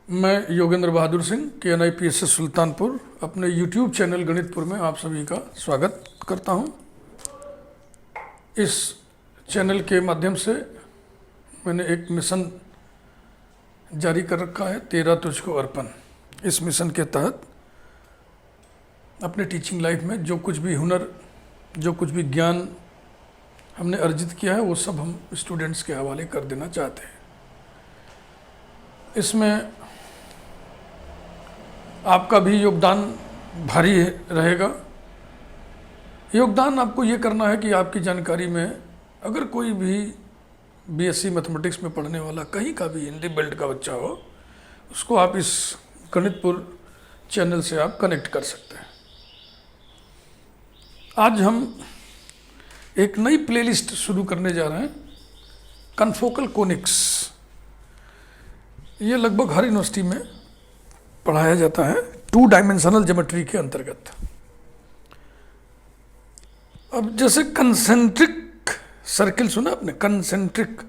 मैं योगेंद्र बहादुर सिंह KNIPSS सुल्तानपुर अपने YouTube channel गणितपुर में आप सभी का स्वागत करता हूं। इस चैनल के माध्यम से मैंने एक मिशन जारी कर रखा है, 13 तुझको अर्पण। इस मिशन के तहत अपने टीचिंग लाइफ में जो कुछ भी हुनर, जो कुछ भी ज्ञान हमने अर्जित किया है वो सब हम स्टूडेंट्स के हवाले कर देना चाहते हैं। इसमें आपका भी योगदान भारी रहेगा। योगदान आपको ये करना है कि आपकी जानकारी में अगर कोई भी BSc मैथमेटिक्स में पढ़ने वाला कहीं का भी हिंदी बेल्ट का बच्चा हो, उसको आप इस गणितपुर चैनल से आप कनेक्ट कर सकते हैं। आज हम एक नई प्लेलिस्ट शुरू करने जा रहे हैं, कन्फोकल कोनिक्स। ये लगभग हर यूनिवर्सिटी में पढ़ाया जाता है 2 डायमेंशनल ज्योमेट्री के अंतर्गत। अब जैसे कंसेंट्रिक सर्किल सुना आपने, concentric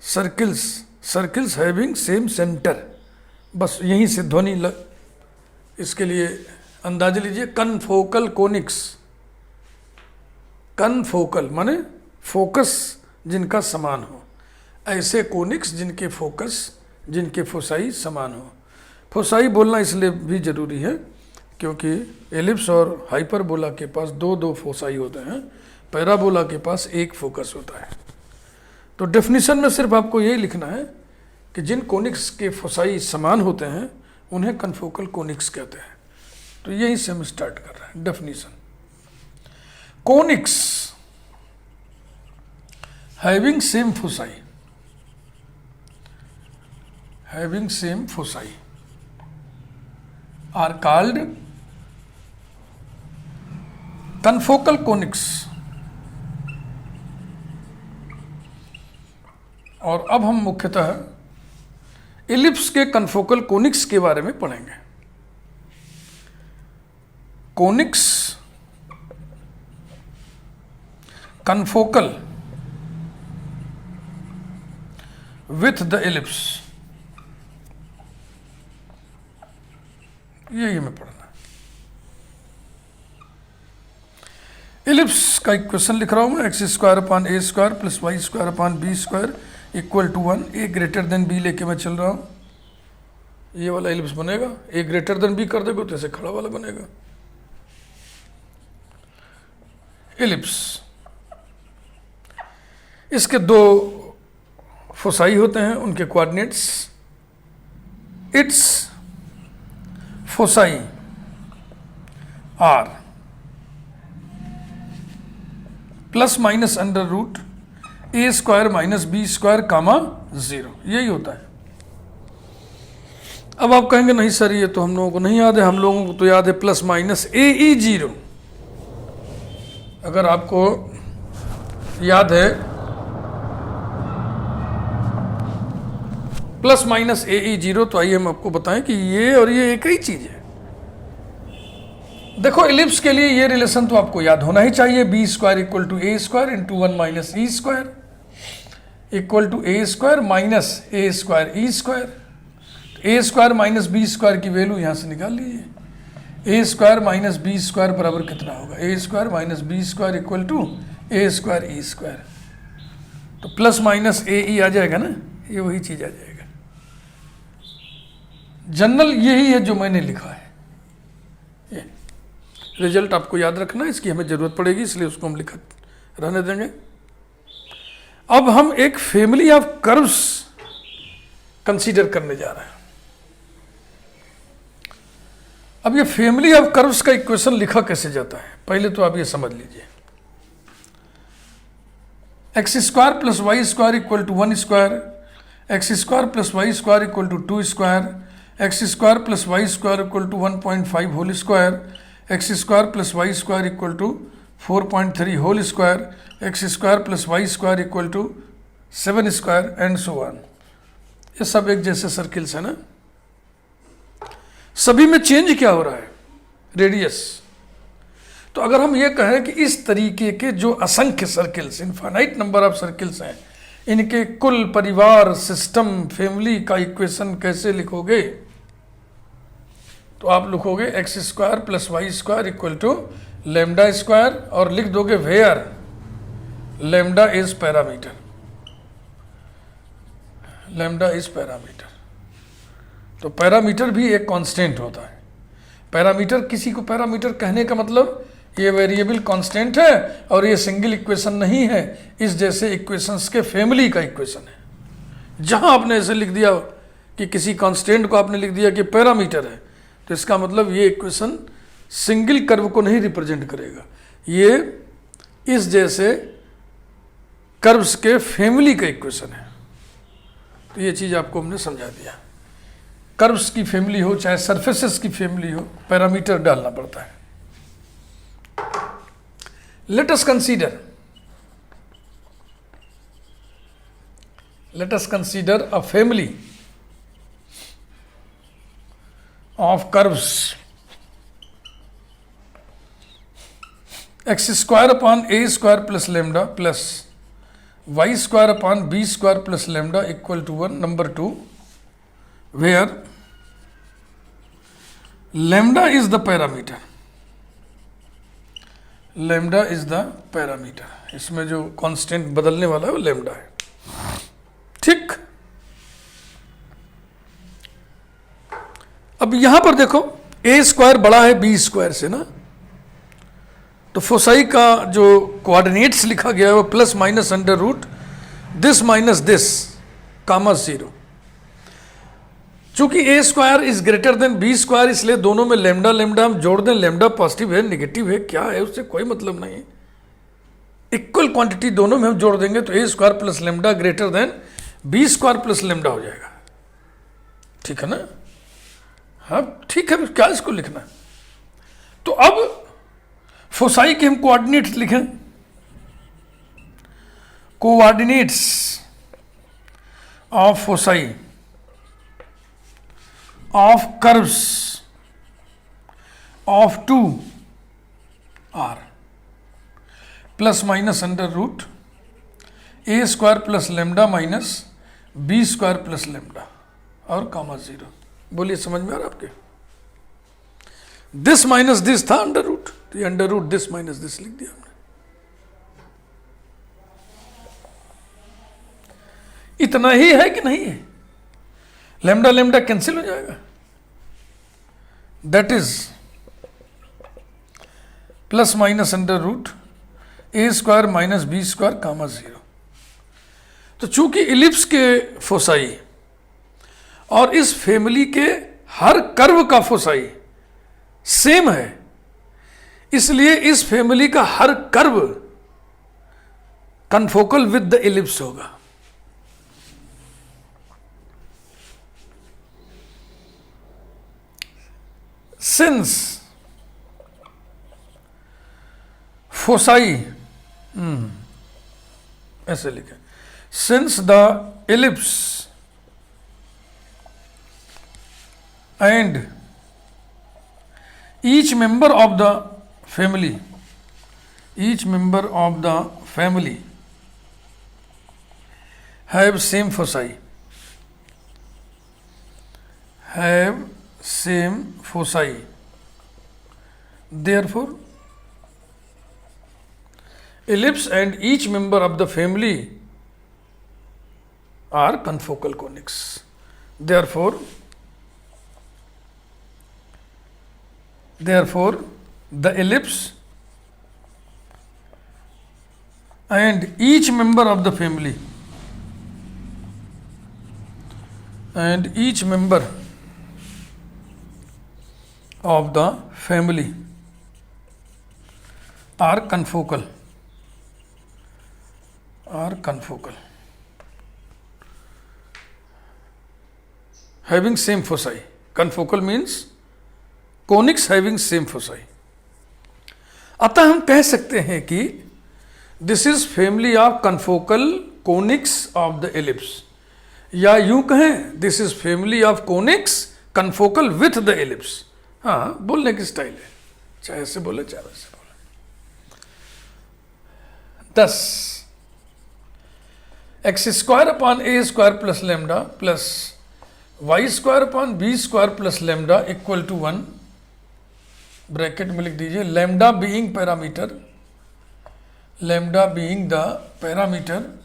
circles having same centre, बस यहीं से ध्वनि इसके लिए अंदाजा लीजिए। कन्फोकल कोनिक्स, कन्फोकल माने फोकस जिनका समान हो, ऐसे कोनिक्स जिनके फोकस, जिनके फोसाई समान हो। फोसाई बोलना इसलिए भी जरूरी है क्योंकि एलिप्स और हाइपरबोला के पास दो फोसाई होते हैं, पैराबोला के पास एक फोकस होता है। तो डेफिनेशन में सिर्फ आपको यही लिखना है कि जिन कोनिक्स के फोसाई समान होते हैं उन्हें कन्फोकल कोनिक्स कहते हैं। तो यही से हम स्टार्ट कर रहे हैं definition. Conics having same foci, having same foci are called confocal conics। और अब हम मुख्यतः इलिप्स के कन्फोकल कोनिक्स के बारे में पढ़ेंगे। Conics confocal with the ellipse, यही हमें पढ़ना है। इलिप्स का इक्वेशन लिख रहा हूं मैं, x² + a² + y² = b² = 1। a greater than b लेके मैं चल रहा हूं। ये वाला इलिप्स बनेगा, a ग्रेटर देन b कर देगा तो ऐसे खड़ा वाला बनेगा इलिप्स। इसके 2 फोसाई होते हैं, उनके coordinates. It's foci are ±√a² - b², 0, यही होता है। अब आप कहेंगे नहीं सर ये तो हम लोगों को नहीं याद है, हम लोगों को तो याद है ±AE0। अगर आपको याद है ±AE0 तो आइए हम आपको बताएं कि ये और ये एक ही चीज है। देखो इलिप्स के लिए ये रिलेशन तो आपको याद होना ही चाहिए, b² = a² × 1 - e² = a² - a² - b² की वैल्यू यहां से निकाल लीजिए। a² - b² बराबर कितना होगा, a² - b² = a² e²। तो ±AE आ जाएगा ना, ये वही चीज आ जाएगा। जनरल यही है जो मैंने लिखा है। ये रिजल्ट आपको याद रखना है, इसकी हमें जरूरत पड़ेगी इसलिए उसको हम लिखा रहने देंगे। अब हम एक फैमिली ऑफ कर्व्स कंसीडर करने जा रहे हैं। अब ये फैमिली ऑफ कर्व्स का इक्वेशन लिखा कैसे जाता है, पहले तो आप ये समझ लीजिए। x² + y² = 1², x² + y² = 2², x² + y² = 1.5 whole square, x² + y² = 4.3 whole square, x² + y² = 7² and so on. ये सब एक जैसे सर्किल्स है ना। सभी में चेंज क्या हो रहा है, रेडियस। तो अगर हम ये कहें कि इस तरीके के जो असंख्य circles, infinite number of circles हैं, इनके कुल परिवार सिस्टम फैमिली का इक्वेशन कैसे लिखोगे? तो आप लिखोगे x square plus y square equal to lambda square और लिख दोगे where lambda is parameter, lambda is parameter. तो पैरामीटर भी एक कांस्टेंट होता है। पैरामीटर, किसी को पैरामीटर कहने का मतलब ये वेरिएबल कांस्टेंट है और ये सिंगल इक्वेशन नहीं है, इस जैसे इक्वेशंस के फैमिली का इक्वेशन है। जहां आपने ऐसे लिख दिया कि किसी कांस्टेंट को आपने लिख दिया कि पैरामीटर है, तो इसका मतलब ये इक्वेशन सिंगल कर्व को नहीं रिप्रेजेंट करेगा, ये इस जैसे कर्व्स के फैमिली का इक्वेशन है। तो ये चीज आपको हमने समझा दिया। कर्व्स की फैमिली हो चाहे सरफेसेस की फैमिली हो, पैरामीटर डालना पड़ता है। Let us consider a family of curves x square upon a square plus lambda plus y square upon b square plus lambda equal to 1, number 2, where lambda is the parameter, lambda is the parameter। इसमें जो constant बदलने वाला है वो lambda है। ठीक, अब यहां पर देखो a स्क्वायर बड़ा है b स्क्वायर से ना, तो फोसाई का जो कोऑर्डिनेट्स लिखा गया है वो plus minus under root this minus this comma 0। चूंकि A square is greater than B square, इसलिए दोनों में लेमडा लेमडा हम जोड़ दें। लेमडा पॉजिटिव है नेगेटिव है क्या है उससे कोई मतलब नहीं है, इक्वल क्वांटिटी दोनों में हम जोड़ देंगे तो A square plus lambda greater than B square plus lambda हो जाएगा। ठीक है ना? हाँ ठीक है, क्या इसको लिखना। तो अब फोसाई के हम कोऑर्डिनेट्स लिखें। Coordinates of foci of curves of 2 are plus minus under root a square plus lambda minus b square plus lambda और कामा 0। बोलिए समझ में आ रहा आपके? दिस माइनस दिस था अंडर रूट, तो ये under root this minus this लिख दिया हमने। इतना ही है कि नहीं है? लेमडा लेमडा कैंसिल हो जाएगा, that is plus minus under root A square minus B square comma 0। तो चूंकि इलिप्स के फोसाई और इस फैमिली के हर कर्व का फोसाई सेम है, इसलिए इस फैमिली का हर curve confocal with the ellipse होगा। Since foci, ऐसे लिखे, since the ellipse and each member of the family have same foci, therefore ellipse and each member of the family are confocal conics। therefore the ellipse and each member of the family are confocal, having same foci। confocal means conics having same foci। अतः हम कह सकते हैं कि this is family of confocal conics of the ellipse, या यूं कहें this is family of conics confocal with the ellipse। हाँ, बोलने की स्टाइल है, चाहे ऐसे बोले चाहे वैसे बोले। 10 x square upon a square plus lambda plus y square upon b square plus lambda equal to 1, bracket में लिख दीजिए lambda being parameter, lambda being the parameter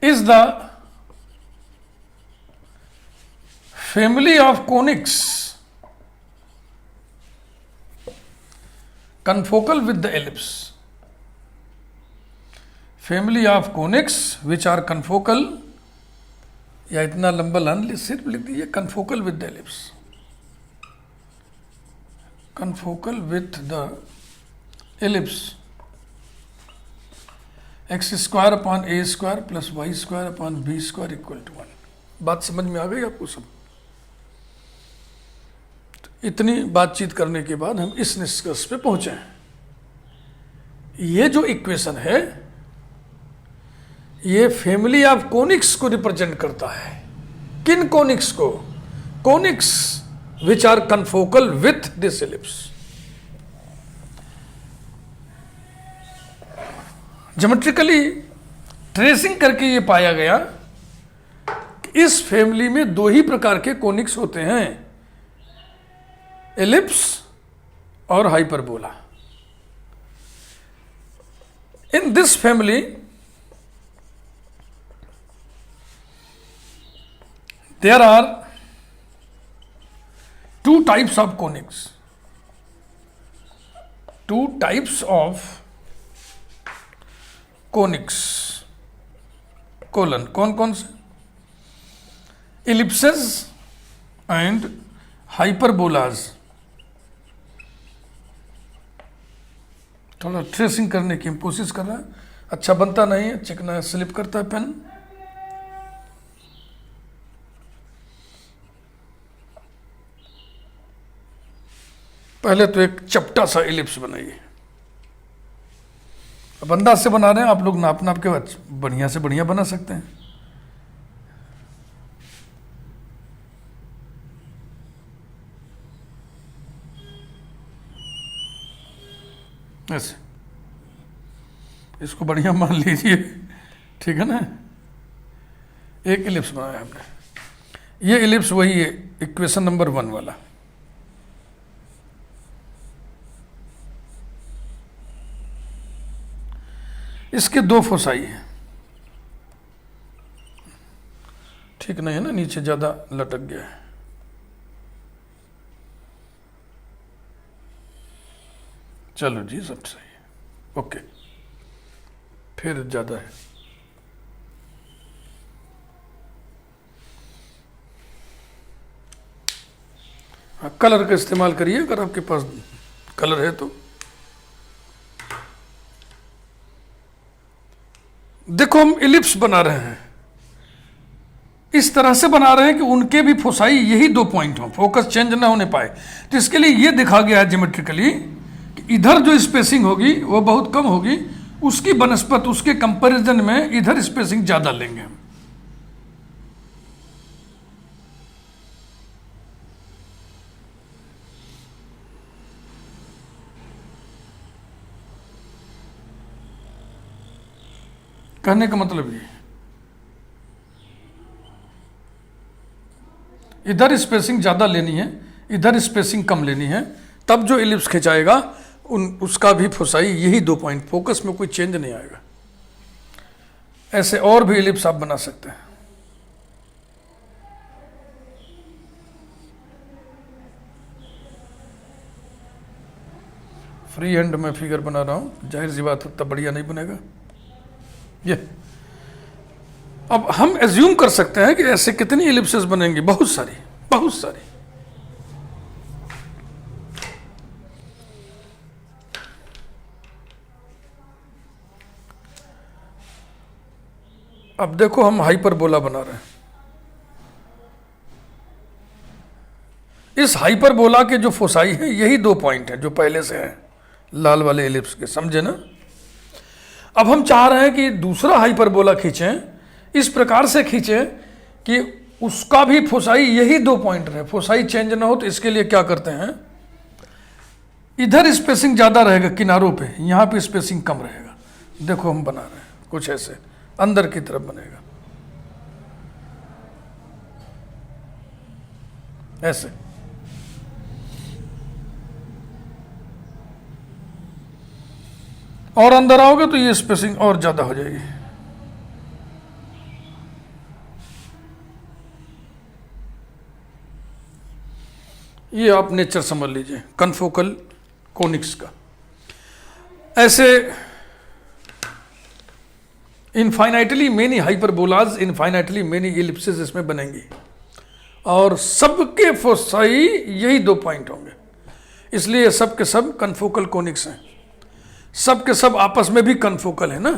is the family of conics confocal with the ellipse. Family of conics which are confocal, या इतना लंबा line सिर्फ लिख दीजिए confocal with the ellipse, confocal with the ellipse, x square upon a square plus y square upon b square equal to 1। बात समझ में आ गई आपको सब? तो इतनी बातचीत करने के बाद हम इस निष्कर्ष पे पहुंचे हैं, ये जो इक्वेशन है ये फैमिली ऑफ कोनिक्स को रिप्रेजेंट करता है। किन कोनिक्स को? Conics which are confocal with this ellipse. Geometrically tracing करके ये पाया गया कि इस फैमिली में दो ही प्रकार के कोनिक्स होते हैं, एलिप्स और hyperbola. In this family there are two types of conics, two types of conics colon. कौन कौन से? Ellipses and hyperbolas. थोड़ा ट्रेसिंग करने की कोशिश कर रहा है, अच्छा बनता नहीं है, चिकना स्लिप करता है पेन। पहले तो एक चपटा सा इलिप्स बनाइए। अब अंदाज से बना रहे हैं, आप लोग नाप नाप के बढ़िया से बढ़िया बना सकते हैं। ऐसे इसको बढ़िया मान लीजिए, ठीक है ना। एक इलिप्स बनाया हमने, ये इलिप्स वही है इक्वेशन नंबर 1 वाला। इसके दो फोसाई हैं, ठीक नहीं है ना, नीचे ज्यादा लटक गया है। चलो जी सब सही है, ओके। फिर ज्यादा है, हाँ, कलर का इस्तेमाल करिए अगर आपके पास कलर है तो। देखो हम इलिप्स बना रहे हैं, इस तरह से बना रहे हैं कि उनके भी फोसाई यही 2 पॉइंट हो, फोकस चेंज ना होने पाए। तो इसके लिए ये दिखा गया है ज्योमेट्रिकली कि इधर जो स्पेसिंग होगी वो बहुत कम होगी, उसकी बनस्पत उसके कंपैरिजन में इधर स्पेसिंग ज्यादा लेंगे हम। कहने का मतलब ये, इधर स्पेसिंग ज्यादा लेनी है, इधर स्पेसिंग कम लेनी है, तब जो इलिप्स खिंचाएगा उसका भी फोसाई यही 2 पॉइंट, फोकस में कोई चेंज नहीं आएगा। ऐसे और भी इलिप्स आप बना सकते हैं। फ्री हैंड में फिगर बना रहा हूं, जाहिर सी बात उतना बढ़िया नहीं बनेगा ये। अब हम एज्यूम कर सकते हैं कि ऐसे कितनी इलिप्सेस बनेंगी, बहुत सारी, बहुत सारी। अब देखो हम हाइपरबोला बना रहे हैं। इस हाइपरबोला के जो फोसाई है यही 2 पॉइंट है जो पहले से हैं लाल वाले इलिप्स के, समझे ना। अब हम चाह रहे हैं कि दूसरा हाइपरबोला खींचें, इस प्रकार से खींचें कि उसका भी फोसाई यही 2 पॉइंट रहे, फोसाई चेंज ना हो। तो इसके लिए क्या करते हैं, इधर स्पेसिंग ज़्यादा रहेगा किनारों पे, यहाँ पे स्पेसिंग कम रहेगा। देखो हम बना रहे हैं कुछ ऐसे, अंदर की तरफ बनेगा ऐसे। और अंदर आओगे तो ये स्पेसिंग और ज़्यादा हो जाएगी। ये आप नेचर समझ लीजिए कनफोकल कोनिक्स का। ऐसे इनफाइनाइटली मेनी हाइपरबोलाज, इनफाइनाइटली मेनी इलिप्सेस इसमें बनेंगी, और सबके फोसाई यही 2 पॉइंट होंगे, इसलिए सब के सब कनफोकल कोनिक्स हैं। सब के सब आपस में भी कनफोकल है ना,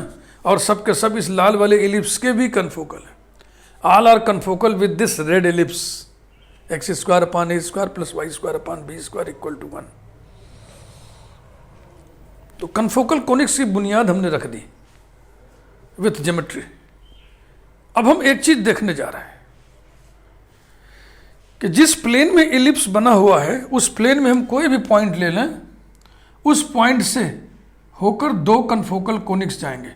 और सब के सब इस लाल वाले इलिप्स के भी कनफोकल है। All are confocal with this red ellipse, x² upon a² plus y² upon b² equal to 1। तो कनफोकल कोनिक्स की बुनियाद हमने रख दी विथ ज्योमेट्री। अब हम एक चीज देखने जा रहे हैं कि जिस प्लेन में इलिप्स बना हुआ है उस प्लेन में हम कोई भी पॉइंट ले लें, उस पॉइंट से होकर 2 कनफोकल कोनिक्स जाएंगे,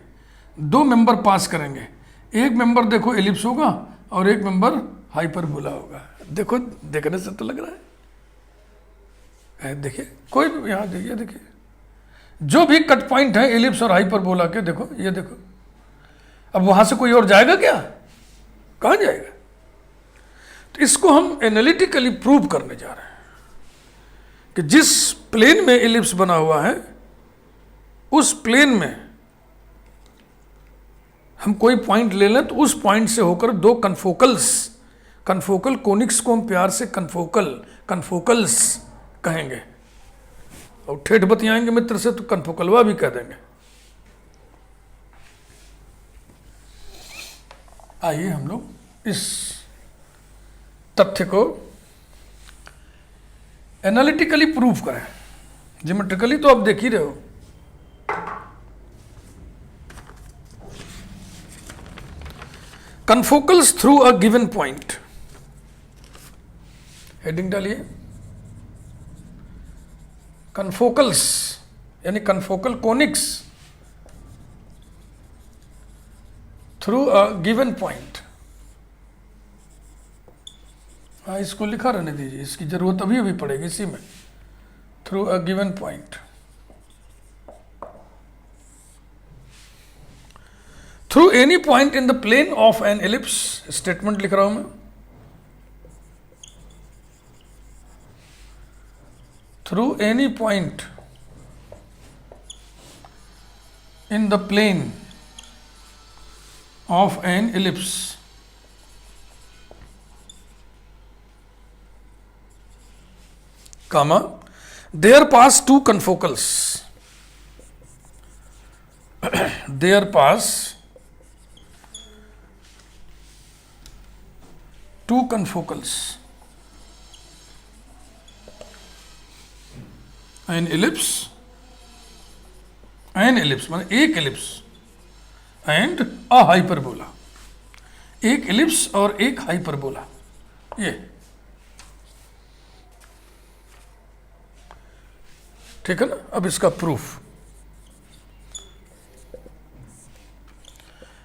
2 मेंबर पास करेंगे। एक मेंबर देखो इलिप्स होगा और एक मेंबर हाइपरबोला होगा। देखो देखने से तो लग रहा है, देखिए कोई भी यहाँ देखिए जो भी कट पॉइंट है इलिप्स और हाइपरबोला के, देखो ये देखो। अब वहां से कोई और जाएगा क्या? कहाँ जाएगा? तो इसको हम एनालिटिकली प्रूव करने जा रहे हैं कि जिस प्लेन में इलिप्स बना हुआ है उस प्लेन में हम कोई पॉइंट ले लें तो उस पॉइंट से होकर 2 कनफोकल कोनिक्स को हम प्यार से कनफोकल्स कहेंगे, और ठेठ बतियाएंगे मित्र से तो कनफोकलवा भी कह देंगे। आइए हम लोग इस तथ्य को एनालिटिकली प्रूव करें। ज्योमेट्रिकली तो आप देख ही रहे हो। Confocals through a given point, heading डालिए। कनफोकल्स यानी confocal conics through a given point. हाँ, इसको लिखा रहने दीजिए, इसकी जरूरत अभी अभी पड़ेगी इसी में। Through a given point, through any point in the plane of an ellipse. Statement लिख रहा हूं मैं। Through any point in the plane of an ellipse comma there pass 2 confocals there pass 2 confocals an ellipse माने एक ellipse and a hyperbola, एक ellipse और एक hyperbola. ये ठीक है ना। अब इसका proof,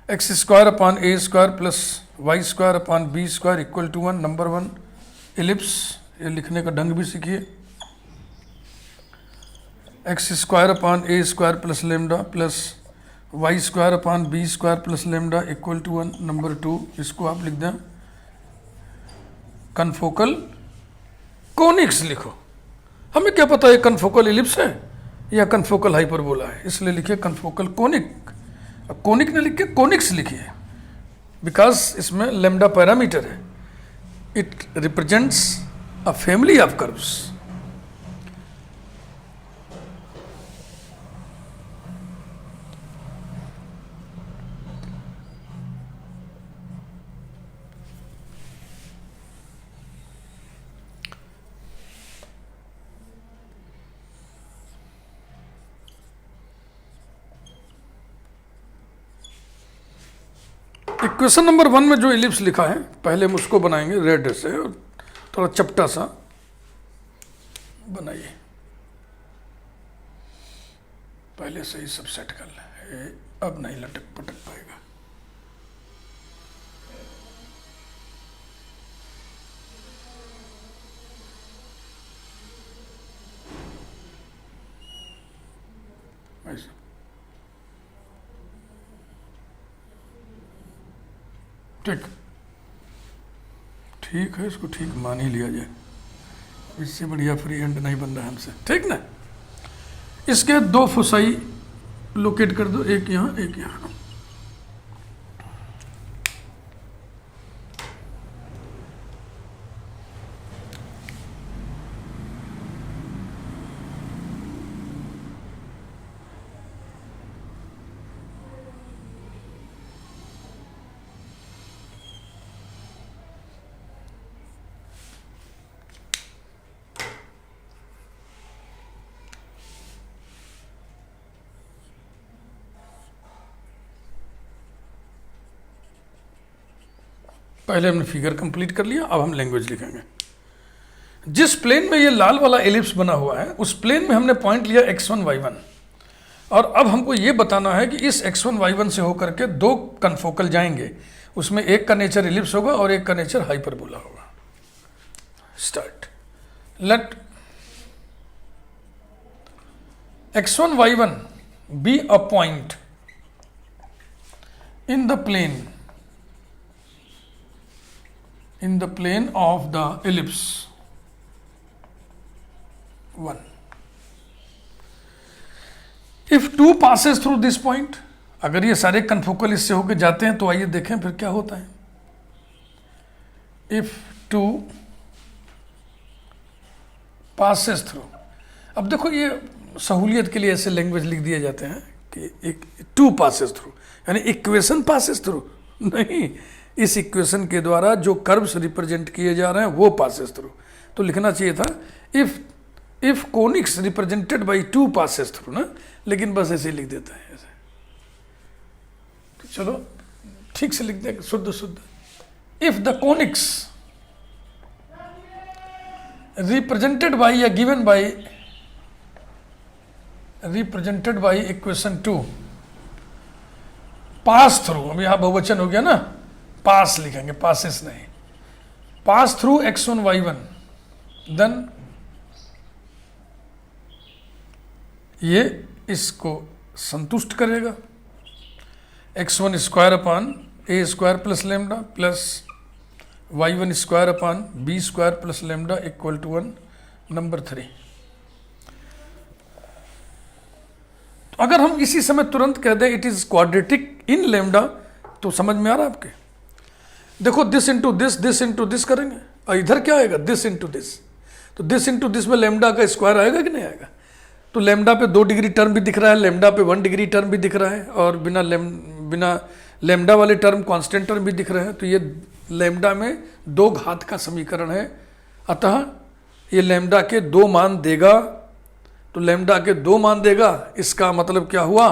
x² upon a² plus y² upon b² equal to 1। Number 1 ellipse, ये लिखने का ढंग भी सीखिए। x² upon a² plus lambda plus y² upon b² plus lambda equal to 1। Number 2 इसको आप लिख दें कनफोकल कोनिक्स लिखो। हमें क्या पता है कनफोकल इलिप्स है या कनफोकल हाइपरबोला है, इसलिए लिखिए कनफोकल कोनिक। अब कोनिक ने लिख के कोनिक्स लिखिए, बिकॉज इसमें लेमडा पैरामीटर है। It represents a family of curves. Equation number 1 में जो इलिप्स लिखा है पहले हम उसको बनाएंगे रेड से, और थोड़ा चपटा सा बनाइए। पहले से ही सब सेट कर ले, अब नहीं लटक पटक पाएगा। ऐसा ठीक ठीक है, इसको ठीक मान ही लिया जाए, इससे बढ़िया फ्री हैंड नहीं बन रहा है हमसे, ठीक ना। इसके दो फोसाई लोकेट कर दो, एक यहाँ एक यहाँ। पहले हमने फिगर कंप्लीट कर लिया, अब हम लैंग्वेज लिखेंगे। जिस प्लेन में ये लाल वाला एलिप्स बना हुआ है उस प्लेन में हमने पॉइंट लिया x1 y1, और अब हमको ये बताना है कि इस x1 y1 से होकर के दो कन्फोकल जाएंगे, उसमें एक का नेचर एलिप्स होगा और एक का नेचर हाइपरबोला होगा। Start. Let x1 y1 be a point in the plane of the ellipse 1. If 2 passes through this point, अगर ये सारे कन्फोकल इससे होकर जाते हैं तो आइए देखें फिर क्या होता है। If 2 passes through, अब देखो ये सहूलियत के लिए ऐसे लैंग्वेज लिख दिए जाते हैं कि एक 2 passes through, यानी इक्वेशन passes through नहीं, इस इक्वेशन के द्वारा जो कर्व्स रिप्रेजेंट किए जा रहे हैं वो पासेस थ्रू। तो लिखना चाहिए था if conics represented bye 2 passes through ना, लेकिन बस ऐसे लिख देता है ऐसे। तो चलो ठीक से लिख देंगे शुद्ध शुद्ध। If the conics represented by या given by represented by equation 2 pass through, अब यहां बहुवचन हो गया ना, पास लिखेंगे, पासेस नहीं, pass through x1 y1, then ये इसको संतुष्ट करेगा। x1 square upon a square plus lambda plus y1 square upon b square plus lambda equal to 1। Number 3, अगर हम इसी समय तुरंत कह दें it is quadratic in lambda, तो समझ में आ रहा है आपके। देखो दिस इंटू दिस करेंगे और इधर क्या आएगा, दिस इंटू दिस, तो दिस इंटू दिस में लेमडा का स्क्वायर आएगा कि नहीं आएगा। तो लेमडा पे 2 डिग्री टर्म भी दिख रहा है, लेमडा पे 1 डिग्री टर्म भी दिख रहा है, और बिना लेमडा वाले टर्म कांस्टेंट टर्म भी दिख रहे हैं। तो ये लेमडा में 2 घात का समीकरण है, अतः ये लेमडा के 2 मान देगा। तो लेमडा के 2 मान देगा, इसका मतलब क्या हुआ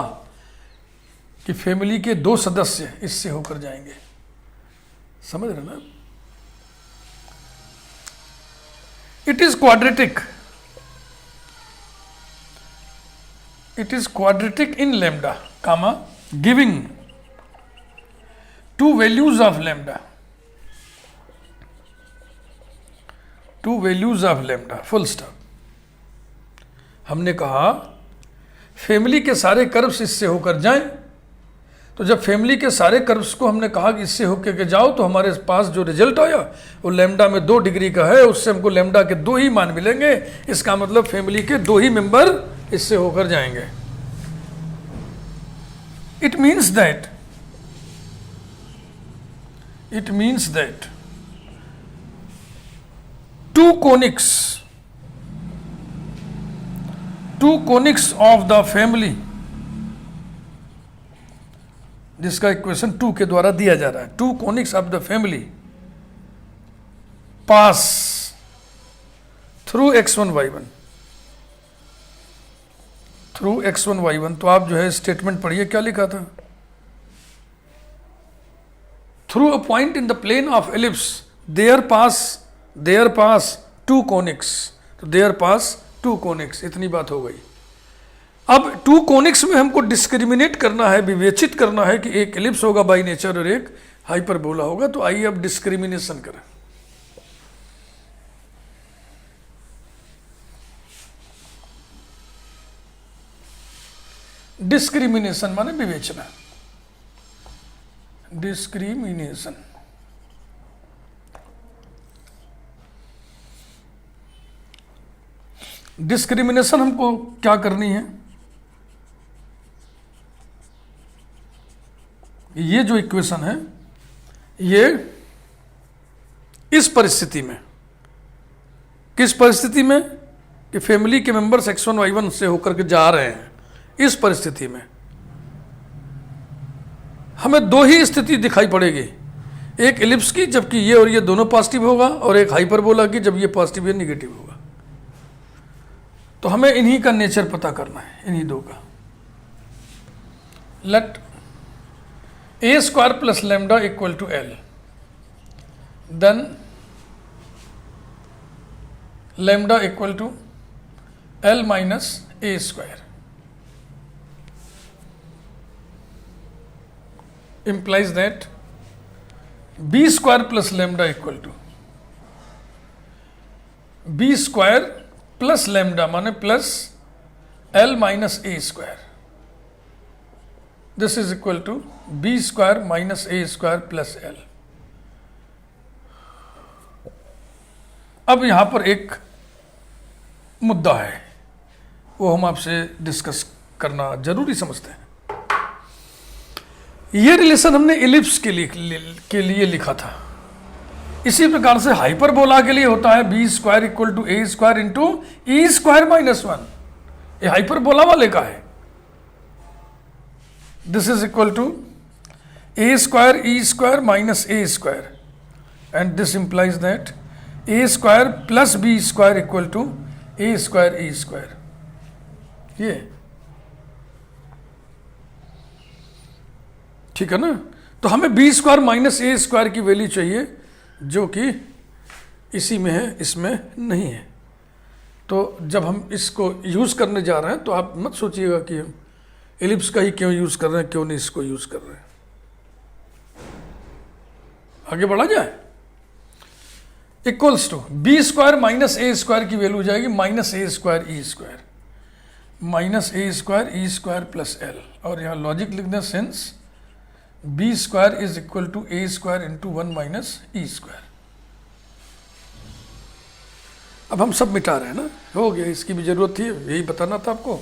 कि फैमिली के 2 सदस्य इससे होकर जाएंगे। समझ रहे ना। It is quadratic, it is quadratic in lambda comma giving 2 values of lambda, 2 values of lambda, full stop. हमने कहा फैमिली के सारे कर्व्स इससे होकर जाएं, तो जब फैमिली के सारे कर्व्स को हमने कहा कि इससे होकर के जाओ, तो हमारे पास जो रिजल्ट आया वो लेमडा में 2 डिग्री का है, उससे हमको लेमडा के 2 ही मान मिलेंगे। इसका मतलब फैमिली के 2 ही मेंबर इससे होकर जाएंगे। It means that 2 conics of the family, जिसका इक्वेशन 2 के द्वारा दिया जा रहा है, 2 conics of the family pass through x1 y1, through x1 y1। तो आप जो है स्टेटमेंट पढ़िए, क्या लिखा था। Through a point in the plane of ellipse there pass 2 conics, तो देयर पास 2 conics, इतनी बात हो गई। अब टू कोनिक्स में हमको डिस्क्रिमिनेट करना है, विवेचित करना है कि एक एलिप्स होगा बाई नेचर और एक हाइपरबोला होगा। तो आइए अब डिस्क्रिमिनेशन करें। डिस्क्रिमिनेशन माने विवेचना, डिस्क्रिमिनेशन। डिस्क्रिमिनेशन हमको क्या करनी है, ये जो इक्वेशन है ये इस परिस्थिति में, किस परिस्थिति में कि फैमिली के मेंबर्स x1 y1 से होकर के जा रहे हैं, इस परिस्थिति में हमें दो ही स्थिति दिखाई पड़ेगी, एक एलिप्स की जबकि ये और ये दोनों पॉजिटिव होगा, और एक हाइपरबोला की जब ये पॉजिटिव या निगेटिव होगा। तो हमें इन्हीं का नेचर पता करना है, इन्हीं दो का। Let a square plus lambda equal to l, then lambda equal to l minus a square, implies that b square plus lambda equal to b square plus lambda माने plus l minus a square, this is equal to b square minus a square plus l। अब यहां पर एक मुद्दा है, वो हम आपसे डिस्कस करना जरूरी समझते हैं। ये रिलेशन हमने एलिप्स के लिए लिखा था, इसी प्रकार से हाइपरबोला के लिए होता है b square equal to a square into e square minus one. ये हाइपरबोला वाले का है, this is equal to a square E square minus a square, and this implies that a square plus b square equal to a square E square. ये ठीक है ना। तो हमें b square minus a square की value चाहिए, जो कि इसी में है, इसमें नहीं है। तो जब हम इसको यूज करने जा रहे हैं तो आप मत सोचिएगा कि हम एलिप्स का ही क्यों यूज कर रहे हैं, क्यों नहीं इसको यूज कर रहे हैं। आगे बढ़ा जाए। Equals to b square minus a square की वैल्यू हो जाएगी minus a square E square, minus a square E square plus L, और यहाँ लॉजिक लिख दें since b square is equal to a square into one minus e square. अब हम सब मिटा रहे हैं ना, हो गया, इसकी भी जरूरत थी, यही बताना था आपको।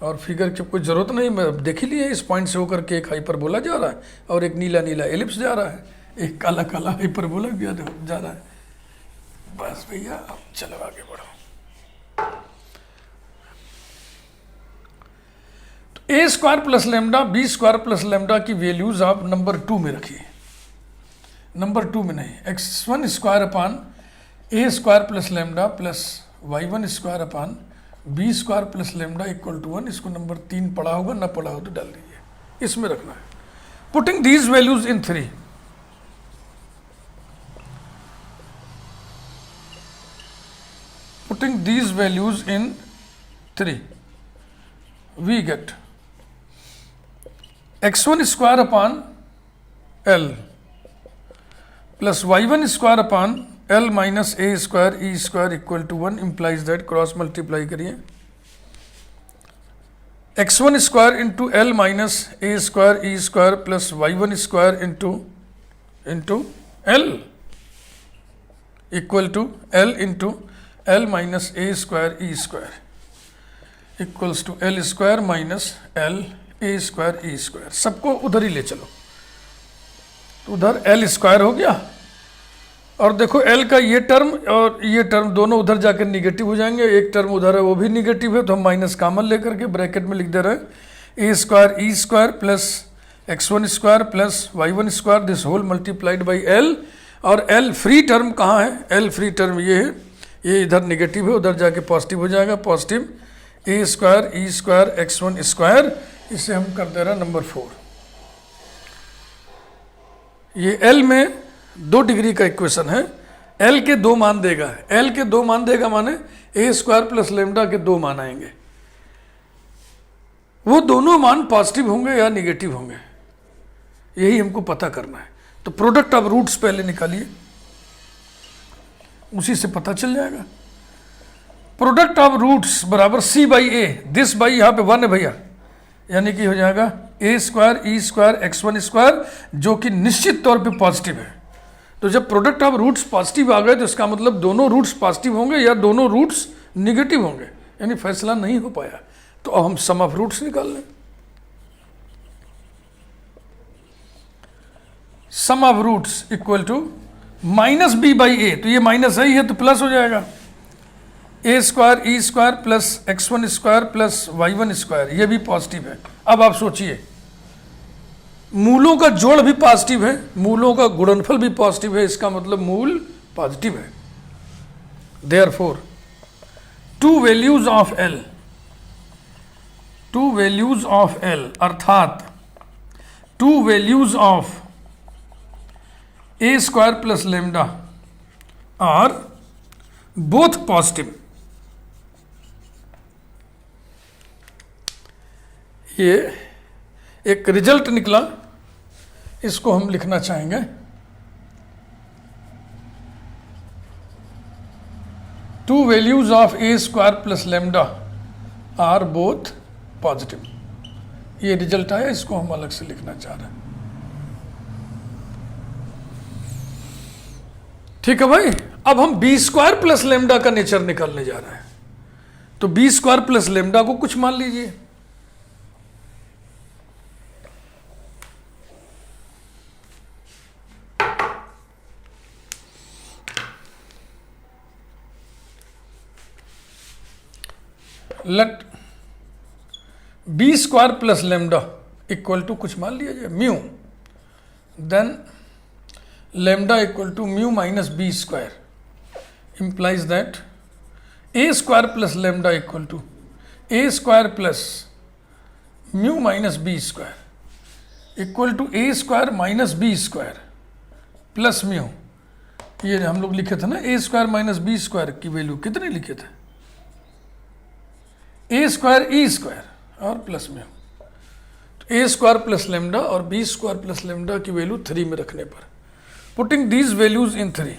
और फिगर की कोई जरूरत नहीं, मैं देख ही लिया, इस पॉइंट से होकर के एक हाइपरबोला जा रहा है और एक नीला नीला एलिप्स जा रहा है, एक काला काला हाइपरबोला जा रहा है। बस भैया अब चलो आगे बढ़ो। तो A square plus lambda B square plus lambda की वैल्यूज आप नंबर 2 में रखिए, नंबर 2 में नहीं, x1 square upon A square plus lambda plus y1 square upon B square plus lambda equal to 1। इसको नंबर 3 पढ़ा होगा, ना पढ़ा हो तो डाल दीजिए, इसमें रखना है। Putting these values in 3, putting these values in 3, we get x1 square upon L plus y1 square upon L minus a square e square equal to 1, implies that cross multiply करिए, x1 square into L minus a square e square plus y1 square into L equal to L into L minus a square E square equals to L square minus L a square E square. सबको उधर ही ले चलो, तो उधर L square हो गया, और देखो L का ये टर्म और ये टर्म दोनों उधर जाकर निगेटिव हो जाएंगे, एक टर्म उधर है वो भी निगेटिव है, तो हम माइनस कॉमन लेकर के ब्रैकेट में लिख दे रहे हैं A square E square plus x1 square plus y1 square, this whole multiplied by L। और L फ्री टर्म कहाँ है, L फ्री टर्म ये है, ये इधर निगेटिव है, उधर जाके पॉजिटिव हो जाएगा, पॉजिटिव ए square E square x1 square, इसे हम कर दे रहे हैं नंबर 4। ये L में 2 डिग्री का इक्वेशन है, L के 2 मान देगा, L के 2 मान देगा माने ए स्क्वायर प्लस लेमडा के 2 मान आएंगे। वो दोनों मान पॉजिटिव होंगे या निगेटिव होंगे, यही हमको पता करना है। तो प्रोडक्ट ऑफ रूट्स पहले निकालिए, उसी से पता चल जाएगा। प्रोडक्ट ऑफ रूट्स बराबर सी बाई ए, दिस बाई यहाँ पे 1 है भैया, यानी कि हो जाएगा A square E square x1 square, जो कि निश्चित तौर पे पॉजिटिव है। तो जब प्रोडक्ट ऑफ रूट्स पॉजिटिव आ गए तो इसका मतलब दोनों रूट्स पॉजिटिव होंगे या दोनों रूट्स निगेटिव होंगे, यानी फैसला नहीं हो पाया। तो अब हम सम ऑफ रूट्स निकाल लें। Sum of roots equal to minus B by A, तो ये माइनस ही है तो प्लस हो जाएगा, A square E square plus x1 square plus y1 square, ये भी पॉजिटिव है। अब आप सोचिए, मूलों का जोड़ भी पॉजिटिव है, मूलों का गुणनफल भी पॉजिटिव है, इसका मतलब मूल पॉजिटिव है। Therefore two values of L, two values of L अर्थात two values of a square plus lambda are both positive. ये एक रिजल्ट निकला, इसको हम लिखना चाहेंगे। Two values of a square plus lambda are both positive, ये रिजल्ट आया, इसको हम अलग से लिखना चाह रहे हैं। ठीक है भाई। अब हम बी स्क्वायर प्लस लेमडा का नेचर निकालने जा रहे हैं। तो बी स्क्वायर प्लस लेमडा को कुछ मान लीजिए, let b square plus lambda equal to कुछ मान लिया जाए mu, then lambda equal to mu minus B square implies that a square plus lambda equal to a square plus mu minus b square equal to a square minus b square plus mu। ये हम लोग लिखे थे ना, a square minus B square की value कितने लिखे थे, a स्क्वायर ई स्क्वायर और प्लस म्यू। तो a स्क्वायर प्लस लेमडा और b स्क्वायर प्लस लेमडा की वैल्यू 3 में रखने पर, putting these values in 3,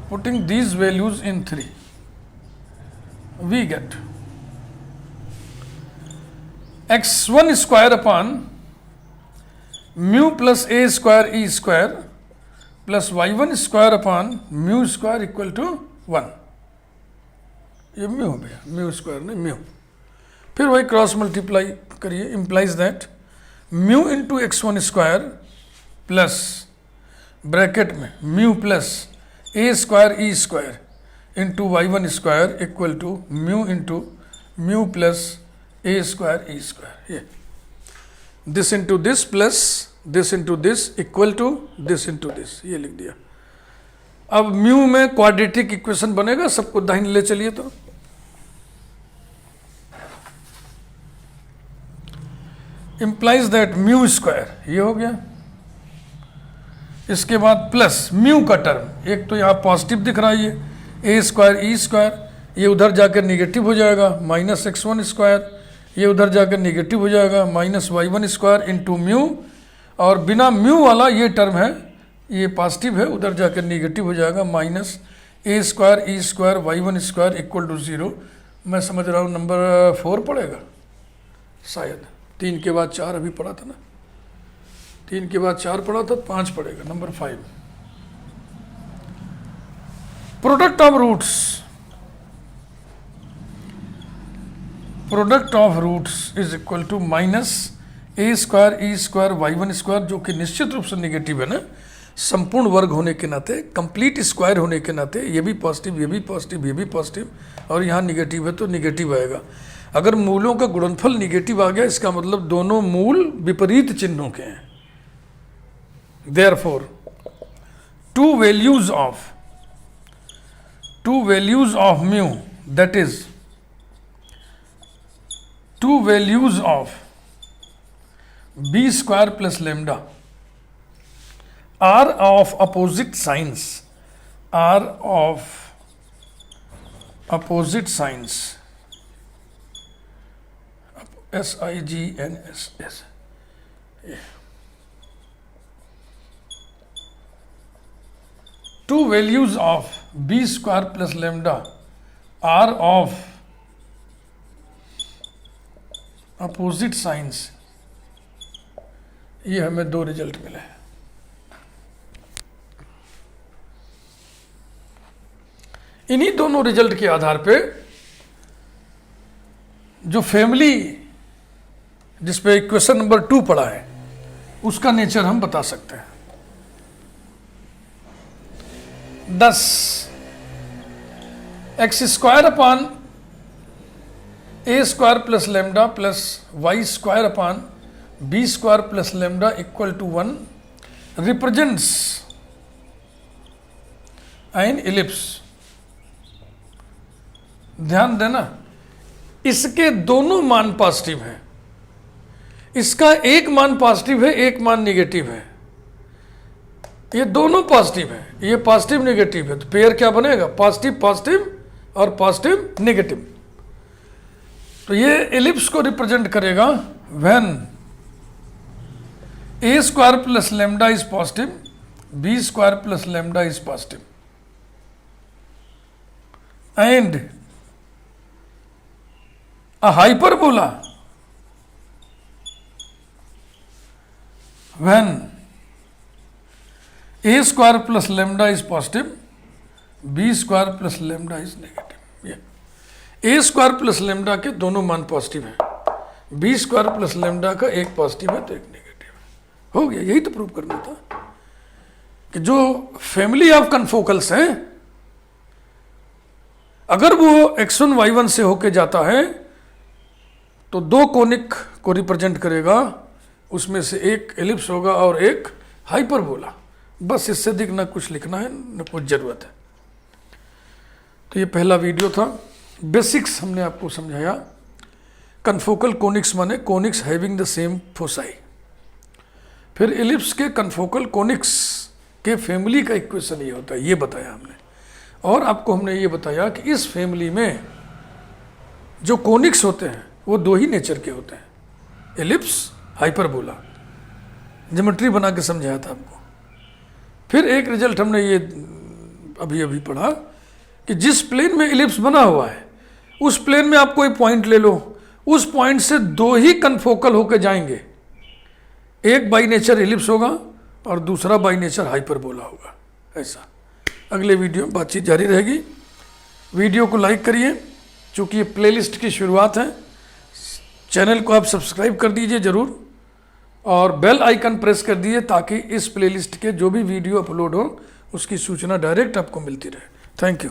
putting these values in 3, we get x1 square upon mu plus a square e square plus y1 square upon mu square equal to 1। ये mu हो गया, mu square नहीं mu. फिर वही cross multiply करिए, implies that mu into x1 square plus bracket में mu plus A square E square into y1 square equal to mu into mu plus A square E square. ये this into this plus this into this equal to this into this, ये लिख दिया। अब mu में quadratic equation बनेगा, सबको दाहिने ले चलिए। तो इंप्लाइज दैट म्यू स्क्वायर ये हो गया, इसके बाद प्लस म्यू का टर्म, एक तो यहाँ पॉजिटिव दिख रहा है ये ए स्क्वायर ई स्क्वायर, ये उधर जाकर निगेटिव हो जाएगा माइनस x1 स्क्वायर, ये उधर जाकर निगेटिव हो जाएगा minus y1 square into mu, और बिना म्यू वाला ये टर्म है ये पॉजिटिव है, उधर जाकर निगेटिव हो जाएगा minus a square E square y1 square equal to 0। मैं समझ रहा हूँ नंबर 4 पड़ेगा शायद, 3 के बाद 4 अभी पढ़ा था ना, 3 के बाद 4 पढ़ा था, 5 पड़ेगा नंबर 5। Product of roots, product of roots is equal to minus a square E square y1 square, जो कि निश्चित रूप से निगेटिव है ना, संपूर्ण वर्ग होने के नाते, कंप्लीट स्क्वायर होने के नाते, ये भी पॉजिटिव ये भी पॉजिटिव ये भी पॉजिटिव, और यहाँ निगेटिव है तो निगेटिव आएगा। अगर मूलों का गुणनफल निगेटिव आ गया, इसका मतलब दोनों मूल विपरीत चिन्हों के हैं। Therefore, two values of mu, that is two values of b square plus lambda are of opposite signs, are of opposite signs, SIGNSS, two values of b square plus lambda are of opposite signs, ये हमें 2 result मिले। इन्हीं दोनों result के आधार पे जो family जिस पे इक्वेशन नंबर 2 पढ़ा है उसका नेचर हम बता सकते हैं। 10 x square upon A square plus lambda plus y square upon B square plus lambda equal to 1 represents an ellipse. ध्यान देना, इसके दोनों मान पॉजिटिव हैं। इसका एक मान पॉजिटिव है, एक मान नेगेटिव है। ये दोनों पॉजिटिव है, ये पॉजिटिव नेगेटिव है, तो पेयर क्या बनेगा? पॉजिटिव पॉजिटिव और पॉजिटिव नेगेटिव। तो ये एलिप्स को रिप्रेजेंट करेगा when a square plus lambda is positive, b square plus lambda is positive and a hyperbola when a square plus lambda is positive, b square plus lambda is negative। a square plus lambda के दोनों मान positive हैं, b square plus lambda का एक positive है तो एक negative है। हो गया, यही तो प्रूव करना था कि जो फैमिली ऑफ कन्फोकल्स हैं अगर वो x1 y1 से होके जाता है तो 2 कोनिक को रिप्रेजेंट करेगा, उसमें से एक एलिप्स होगा और एक हाइपरबोला। बस इससे अधिक ना कुछ लिखना है न कुछ जरूरत है। तो ये पहला वीडियो था, बेसिक्स हमने आपको समझाया। कन्फोकल कोनिक्स माने conics having the same foci. फिर एलिप्स के कन्फोकल कोनिक्स के फैमिली का इक्वेशन ये होता है, ये बताया हमने। और आपको हमने ये बताया कि इस फैमिली में जो कोनिक्स होते हैं वो 2 ही नेचर के होते हैं, एलिप्स हाइपरबोला। ज्योमेट्री बना के समझाया था आपको। फिर एक रिजल्ट हमने ये अभी अभी पढ़ा कि जिस प्लेन में एलिप्स बना हुआ है उस प्लेन में आप कोई पॉइंट ले लो, उस पॉइंट से 2 ही कन्फोकल होकर जाएंगे। एक बाई नेचर एलिप्स होगा और दूसरा बाई नेचर हाइपरबोला होगा। ऐसा अगले वीडियो में बातचीत जारी रहेगी। वीडियो को लाइक करिए, चूँकि ये प्लेलिस्ट की शुरुआत है। चैनल को आप सब्सक्राइब कर दीजिए ज़रूर और बेल आइकन प्रेस कर दीजिए ताकि इस प्लेलिस्ट के जो भी वीडियो अपलोड हो उसकी सूचना डायरेक्ट आपको मिलती रहे। Thank you.